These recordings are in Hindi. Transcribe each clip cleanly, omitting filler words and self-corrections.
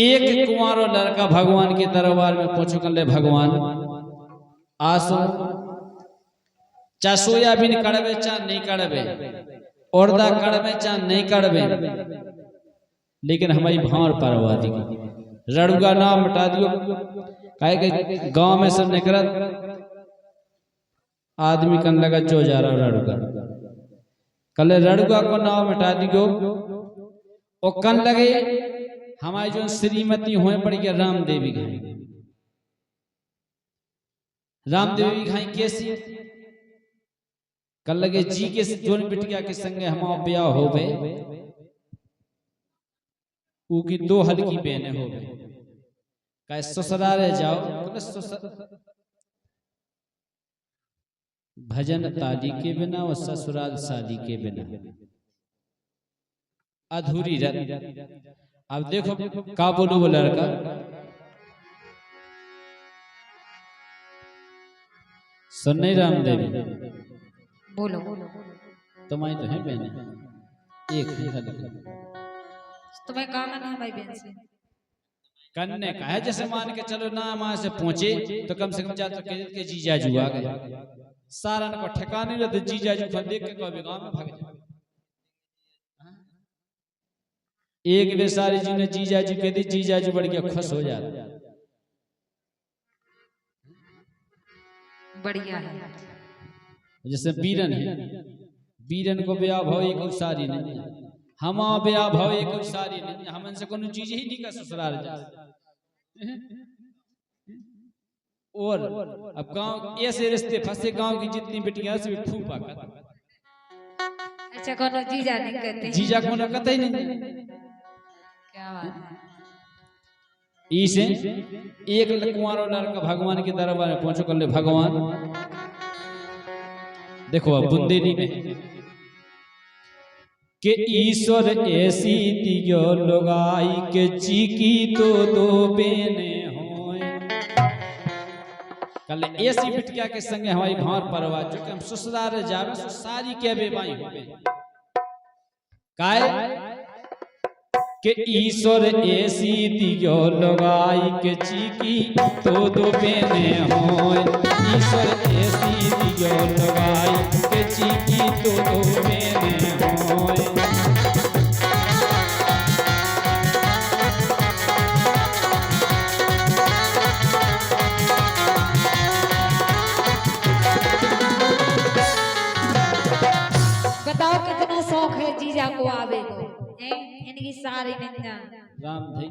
एक कुंवारो लड़का भगवान के दरबार में पहुंचो कर ले भगवान आसो चा सोयाबीन कड़वे चा नहीं कड़वे औरदा कड़वे चा नहीं कड़वे लेकिन हमारी भार परवा दी रड़ुगा नाम मिटा दियो काहे के गांव में सब निकलत आदमी कन लगा जो जा रहा रड़ुगा कल रड़ुगा को नाम मिटा दियो और कन लगे हमारी जो श्रीमती हुए पड़ गया राम देवी घाई राम देवी घाई कैसी कल लगे जी के जोन बिटिया के संगे हमारा ब्याह हो गए उनकी दो हल्की बहनें हो गए कहे ससुराल जाओ भजन ताली के बिना और ससुराल शादी के बिना अधूरी रत। अब देखो का बोलो वो लड़का सुन नहीं राम देवी बोलो तुम्हारी तो है बहन एक ही हल्की तुम्हें कहा ना भाई बहन से कन्ने का है जैसे मान के चलो ना वहां से पहुंचे तो कम से कम जा तो के जीजाजू आ गए सारा को ठिकाने रहते जीजाजू को देख के कोई गांव में भाग जाए एक बेसारी जी ने जीजाजू कह दी जीजाजू बढ़ गया खुश हो जाता बढ़िया है जैसे बीरन है बीरन को ब्याह भाव एक सारी नहीं हमा ब्याह भाव एक सारी नहीं हमन से कोनो चीज ही नहीं का ससुराल जा और अब गांव ऐसे रिश्ते फंसे गांव की जितनी बेटियां से फूफा का अच्छा कोनो जीजा नहीं कहते जीजा कोनो कतई नहीं क्या बात है इसे एक कुंवारो लड़का भगवान के दरबार में पहुंचो कर ले भगवान देखो अब बुंदेली में के ईश्वर ऐसी दियो लोगाई के चीकी तो दो बेने होए कल ऐसी बिटिया के संगे हमारी भार परवा जो कि हम ससुराल जावे सो सारी के बेबाई होवे काय के ईश्वर ऐसी दियो लोगाई के चीकी तो दो बेने होए ईश्वर ऐसी दियो लोगाई के चीकी तो दो बेने होए बताओ कितना शौक है जीजा को आवे को इनकी सारी नंजा राम भाई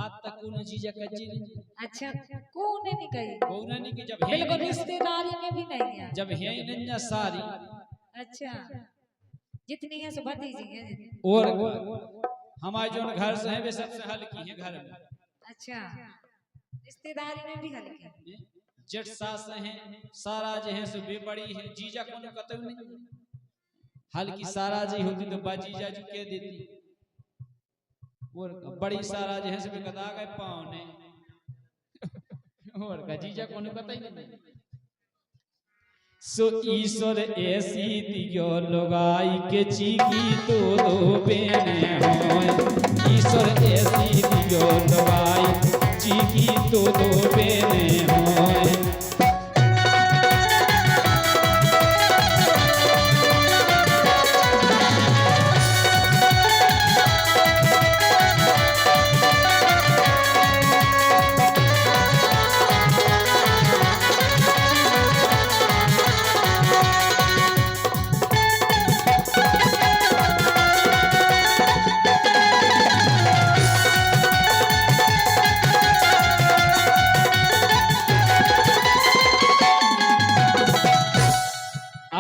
आज तक कौन जीजा कच्ची नहीं अच्छा कौन नहीं कही कौन नहीं कि जब है बिल्कुल रिश्तेदारी में भी नहीं है जब है नंजा सारी अच्छा जितनी है सो भतीजी है और हमारे जो घर से है वे सबसे हल्की है घर में अच्छा रिश्तेदारी में भी हल्की जट सास हैं सारा जो है सो भी बड़ी है जीजा को कतई नहीं हल्की सारा जी होती तो बा जीजा जी कह देती और बड़ी सारा जो है सो कदा गए पाँव ने और का जीजा को कतई नहीं सो ईश्वर ऐसी दियो लोगाई के चीकी तो दो बेने होए ईश्वर ऐसी दियो लोगाई चीकी तो दो बेने होए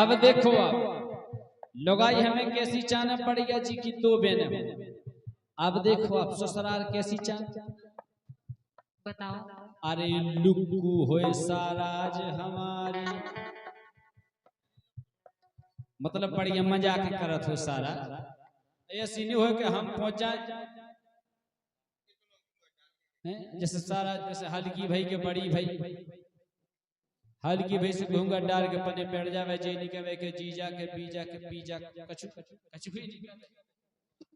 अब देखो आप लोगाई हमें कैसी चाना पड़ेगा जी की दो बहने अब देखो आप ससुराल कैसी चान बताओ अरे लुक्कू होए साराज हमारी मतलब बढ़िया मजाक करत हो सारा ऐसी नहीं हो कि हम पहुंच जाए जैसे सारा जैसे हल्की भाई के बड़ी भाई हल्की भाई से घूंगा डाल के पने पेड़ जावे जे नहीं कहे के जीजा के बीजा के पीजा कछु कछु भी नहीं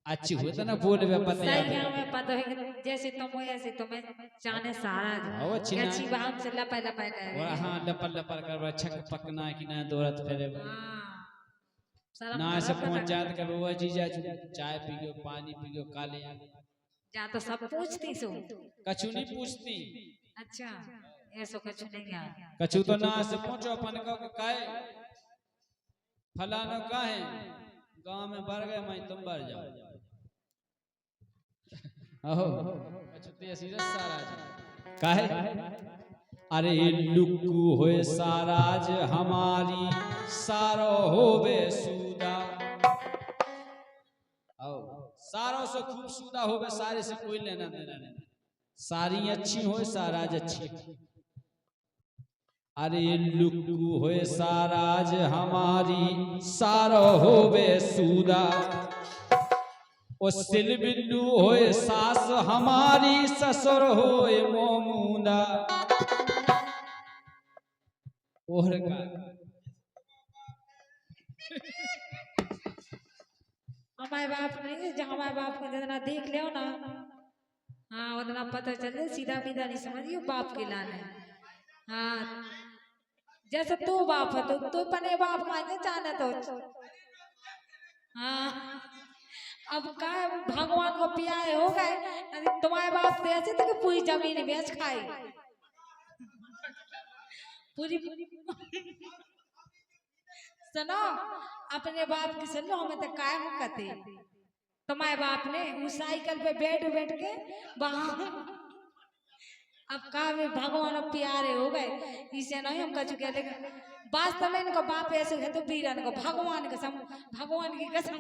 अच्छी होता ना बोल वे पते सही है हमें पता है कि जैसे तुम हो ऐसे तुम्हें जाने सारा आओ अच्छी ना अच्छी बात से लपा लपा और कर हाँ लपर लपर कर छक पकना कि ना दौड़त फिरे हाँ शर्म ना करो से पता पंचायत कर वो जीजा चाय पी गयो पानी पी गयो काले जा तो सब पूछती सो कछु नहीं पूछती अच्छा ऐसो कुछ नहीं यार कछु तो ना से पहुंचो अपन को काहे फलानो काहे गांव में बढ़ गए मैं तुम बढ़ जाओ अहो कछु ते सीरियस सारा काहे अरे लुक्कू होए साराज हमारी सारो होवे सूदा आओ सारों से खूब सूदा होवे सारे से कोई लेना देना नहीं सारी अच्छी होए साराज अच्छी अरे लुक्कू होए साराज हमारी सारो होवे सूदा ओ सिल बिल्लू होए सास हमारी ससुर होए मोमूदा और का हमारे बाप नहीं जहाँ हमारे बाप को जितना देख ले ना हाँ उतना पता चल सीधा सीधा नहीं समझियो बाप के लाने हाँ जैसे तू बाप है तो तू पने बाप माने जाने तो हाँ अब का भगवान को प्यारे हो गए तुम्हारे बाप तो ऐसे थे कि पूरी जमीन बेच खाई पूरी सुनो अपने बाप की सुनो हमें तो काय हम कहते तुम्हारे बाप ने उस साइकिल पे बैठ बैठ के वहां अब का भगवान अब प्यारे हो गए इसे नहीं हम कह चुके लेकिन वास्तव में इनका बाप ऐसे है तो वीरन को भगवान कसम भगवान की कसम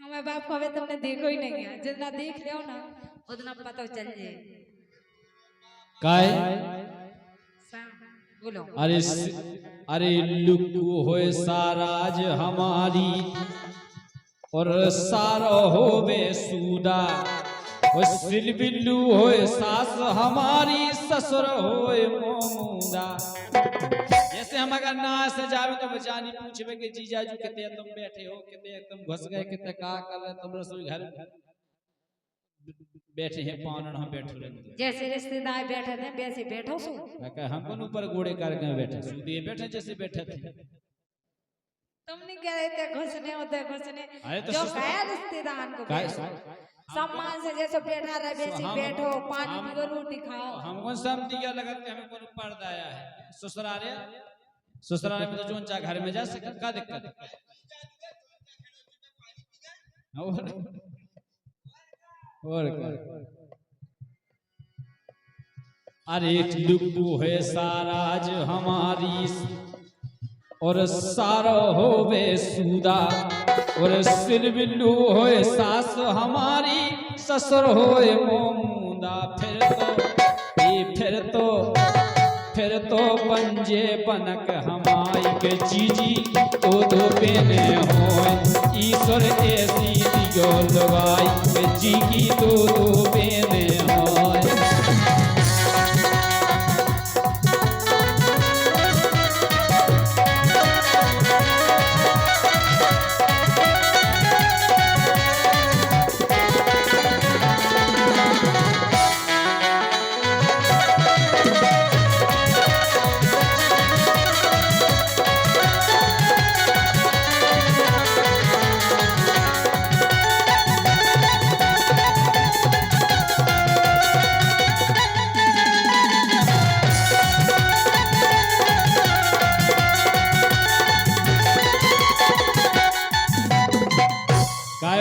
हमारे बाप को अभी तुमने देखो ही नहीं है जितना देख लियो ना उतना पता चल जाए काय बोलो अरे लुक्कू होए साराज हमारी और सारो होवे सूदा ओ सिल बिल्लू होए सास हमारी ससुर होए मोमूदा जैसे हम अगर ना से जावे तो बचानी पूछबे कि जीजाजू कितने तुम बैठे हो कितने तुम घुस गए कितने का कर रहे तुम रसोई घर बैठे हैं पावन हम बैठे रहे जैसे रिश्तेदार बैठे थे वैसे बैठो सो हम कौन ऊपर घोड़े करके बैठे सूदिए बैठे जैसे बैठे थे तुम नहीं कह रहे थे घुसने होते घुसने तो जो गया रिश्तेदार को सम्मान से जैसे बैठा रहे वैसे बैठो पानी पियो रोटी खाओ हमको सब दिया लगा के हमें कोई पर्दा आया है ससुराल में तो जोन चा घर में जा सके का दिक्कत और अरे लुक्कू है साराज हमारी और सारो होवे सूदा और सिर बिल्लू होए सास हमारी ससुर होए मोमूदा फिर तो पंजे बनक हमाई के जीजी तो दो बेने होए ईश्वर ऐसी दियो लगाई के जी की दो बेने होए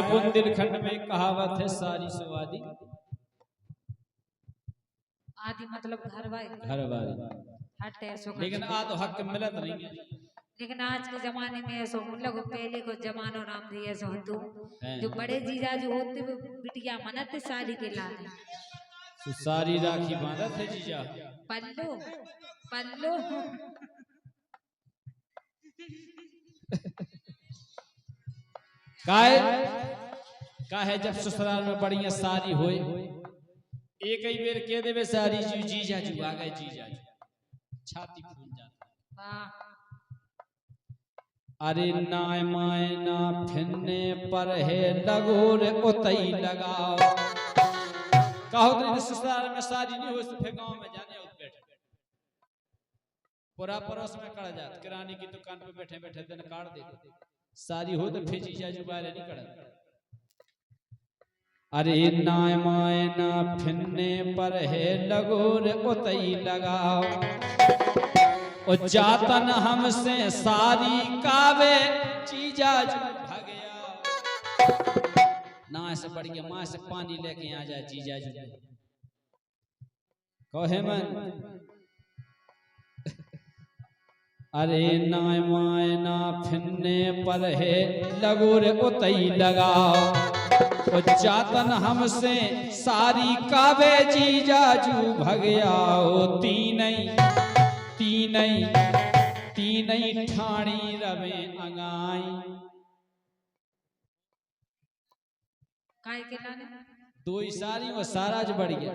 बुंदेलखंड में कहावत है सारी सवादी आदि मतलब घर वाली हट ऐसो लेकिन आज हक मिलत नहीं है लेकिन आज के जमाने में ऐसा लोग पहले को जमानो नाम दिए ऐसा होतो जो बड़े जीजा जो होते बिटिया मनत साड़ी के लाने तो सारी राखी बांधत है जीजा पल्लो पल्लो काहे जब ससुराल में बढ़िया सारी होए एक ही बेर के देवे सारी जीजा जू आ गए जीजा छाती फूल जाता है। वाह अरे नाय माय ना फिरने पर है लगोर उतई लगाओ। कहो तो रिश्तेदार में शादी नहीं हो फिर गाँव में जाने उठ बैठे पूरा पड़ोस में कड़ जात किराने की दुकान पे बैठे बैठे दिन काट दे शादी हो तो फिर जीजा जुबारे नहीं कड़ा। अरे नाय माय ना फिरने पर है लगोर उतई लगाओ और जातन हमसे सारी कावे जीजा जू भगया। ना से बढ़ के माँ से पानी लेके आ जाए जीजा जू कहे मन। अरे नाय माय ना फिरने पर है लगोर उतई लगाओ और जातन हमसे सारी कावे जीजा जू भगया। तीनई ठाणी रवे अंगाई। काय के लाने दो सारी वो साराज बढ़ गया।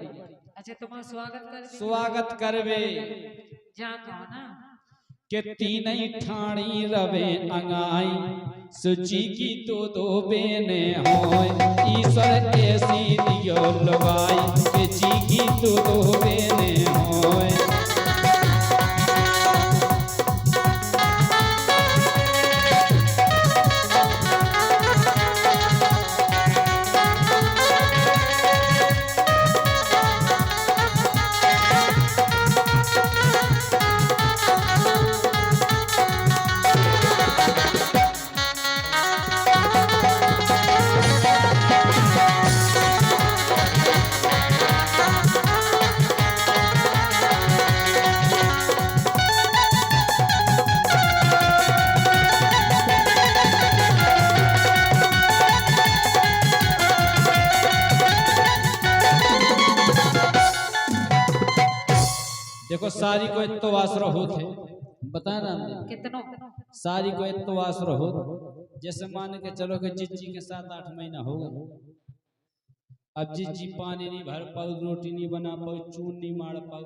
अच्छा तुम्हारा स्वागत कर दे स्वागत करवे जा कहो ना के तीनई ठाणी रवे अंगाई। सुची की तो दो बेने होय ईश्वर ऐसी दियो लगाई के जी की तो दो बेने होय। देखो सारी को इतो आसरो होते बता ना कितनो सारी को इतो आसरो हो जैसे मान के चलो कि जिज्जी के 7-8 महीना हो गए। अब जिज्जी पानी नहीं भर पाऊ रोटी नहीं बना पाऊ चून नहीं मार पाऊ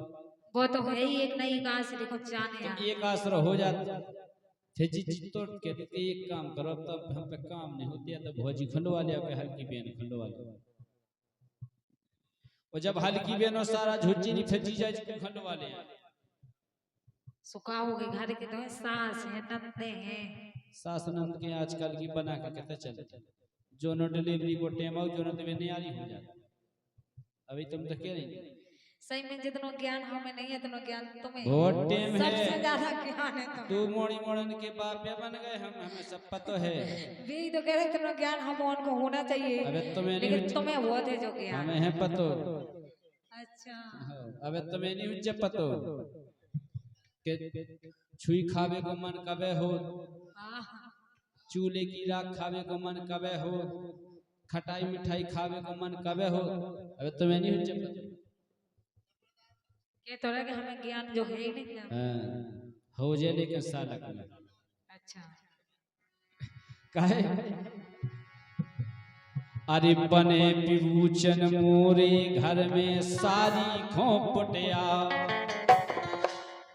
वो तो है ही एक नई घास देखो चाने तो एक आसरो हो जाता। फिर जिज्जी तोड़ के एक काम करो तब हम पे काम नहीं होती है तो भौजी खंडवा लिया के हल्की बेन खंडवा लिया और जब हल्की बेनो सारा झुज्जी नहीं फिर जीजा जी को खंडवा ले सुखाओगे घर के तो सास है नंदे हैं सास नंद के आजकल की बना के कहते चलते जो नो डिलीवरी को टेम आउ जो नो तुम्हें नहीं आ रही हो जाती। अभी तुम तो कह रही सही में जितना ज्ञान हमें नहीं है उतना ज्ञान तुम्हें बहुत टेम है सबसे ज्यादा ज्ञान है तू मोड़ी मोड़न के बाप बन गए हम हमें सब पता है। भी तो कह रहे इतना ज्ञान हम उनको होना चाहिए अबे तुम्हें लेकिन तुम्हें बहुत है जो ज्ञान हमें है पतो। अच्छा अबे तुम्हें नहीं हुज्जे पतो के छुई खावे को मन कबे हो चूल्हे की राख खावे को मन कबे हो खटाई मिठाई खावे को मन कबे हो। अबे तुम्हें नहीं हुज्जे पतो ये तो लगे हमें ज्ञान जो है ही नहीं हां हो जे लेकिन सालक में अच्छा काहे अरे बने विभूचन मोरे घर में सारी खोपटिया।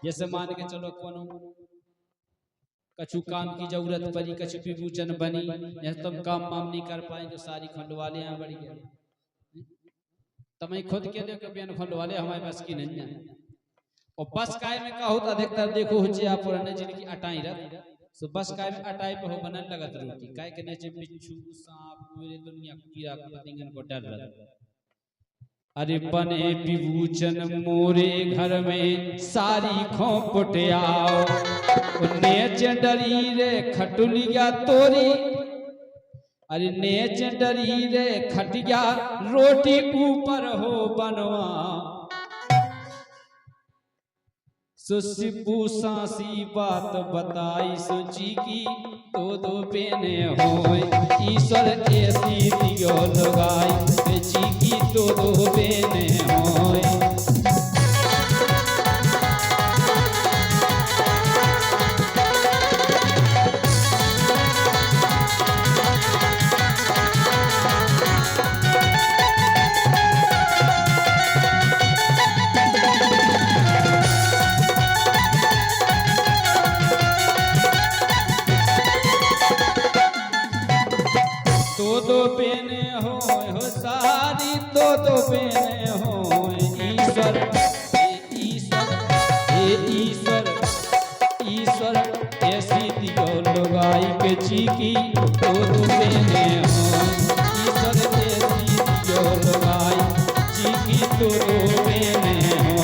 जैसे मान के चलो कोनो कछु काम की जरूरत पड़ी कछु विभूचन बनी जैसे तुम काम वाम नहीं कर पाए तो सारी खंडवा ले यहाँ बढ़ गया तुम्हें खुद के लिए कभी खंडवा ले हमारे पास की नहीं है। और बस काय में का होता अधिकतर देखो हुचे आप पुराने जिनकी अटाई रत सो बस काय में अटाई पे हो बनन लगत रोटी काय के नीचे बिच्छू सांप पूरी दुनिया कीड़ा पतिंगन को डर रहा। अरे बने विभूचन मोरे घर में सारी खोपटियाओ नेच डरी रे खटुलिया तोरी। अरे नेच डरी रे खटिया रोटी ऊपर हो बनवा सुसिपू सासी बात बताई सोची की दो बेने होए ईश्वर ऐसी दियो लगाई जी की दो बेने होए। ऐसी दियो लगाई के चीकी तो बेने हो ईश्वर ऐसी दियो लगाई चीकी तो बेने हो।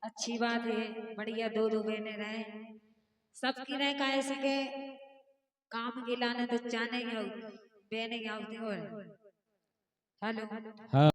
अच्छी बात है, बढ़िया दो दो बहने रहे, सबकी रहे काहे सके काम गिलाने तो चाने ही बहने आउती और हेलो। हाँ।